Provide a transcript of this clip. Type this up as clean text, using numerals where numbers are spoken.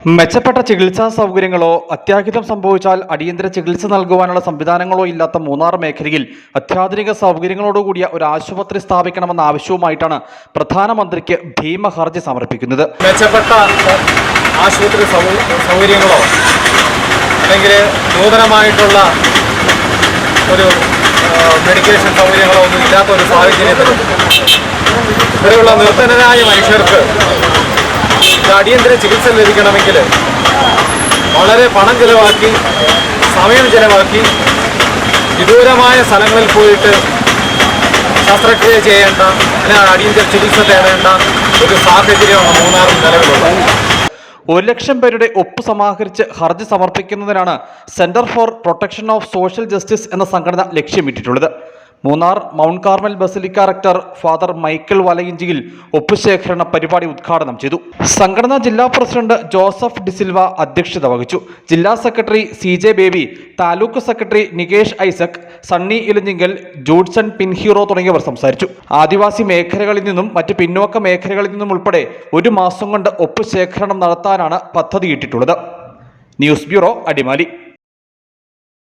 മെച്ചപ്പെട്ട ചികിത്സാ സൗകര്യങ്ങളോ അത്യാഹിതം സംഭവിച്ചാൽ അടിയന്തര ചികിത്സ നൽകുവാനുള്ള സംവിധാനങ്ങളോ ഇല്ലാത്ത മൂന്നാർ മേഖലയിൽ അത്യാധുനിക സൗകര്യങ്ങളോടുകൂടിയ ഒരു ആശുപത്രി സ്ഥാപിക്കണമെന്ന ആവശ്യവുമായിട്ടാണ് പ്രധാനമന്ത്രിക്ക് ഭീമ ഹർജി സമർപ്പിക്കുന്നത്. മെച്ചപ്പെട്ട ആശുപത്രി സൗകര്യങ്ങളോ അല്ലെങ്കിൽ നൂതനമായിട്ടുള്ള ഒരു മെഡിക്കേഷൻ സൗകര്യങ്ങളോ ഒന്നും ഇല്ലാത്ത ഒരു സാഹചര്യത്തിൽ ഇവിടെയുള്ള നിർധനരായ മനുഷ്യർക്ക് അടിയന്തര ചികിത്സ ലഭിക്കണമെങ്കിൽ വളരെ പണം ചെലവാക്കി സമയം ചെലവാക്കി വിദൂരമായ സ്ഥലങ്ങളിൽ പോയിട്ട് ശസ്ത്രക്രിയ ചെയ്യേണ്ട അല്ലെങ്കിൽ അടിയന്തര ചികിത്സ തേടേണ്ട ഒരു സാഹചര്യമാണ് മൂന്നാറിൽ നിലവിലുള്ളത്. 1 ലക്ഷം പേരുടെ ഒപ്പ് സമാഹരിച്ച് ഹർജി സമർപ്പിക്കുന്നതിനാണ് centre for protection of social justice എന്ന സംഘടന ലക്ഷ്യമിട്ടിട്ടുള്ളത്. Munnar mount Carmel basilica rector father Michael Valayinchiyil ഒപ്പുശേഖരണ പരിപാടി ഉദ്ഘാടനം ചെയ്തു. സംഘടനാ ജില്ലാ പ്രസിഡന്റ് ജോസഫ് ഡിസിൽവ അധ്യക്ഷത വഹിച്ചു. ജില്ലാ secretary CJ Baby, taluk secretary Nikesh Isaac, Sunny Elanjinkal, Judson Pinheiro തുടങ്ങിയവർ സംസാരിച്ചു. ആദിവാസി മേഖലകളിൽ നിന്നും മറ്റ് പിന്നോക്ക മേഖലകളിൽ നിന്നും ഉൾപ്പെടെ 1 മാസം കൊണ്ട് ഒപ്പുശേഖരണം നടത്താനാണ് പദ്ധതിയിട്ടിട്ടുള്ളത്. News bureau, Adimali.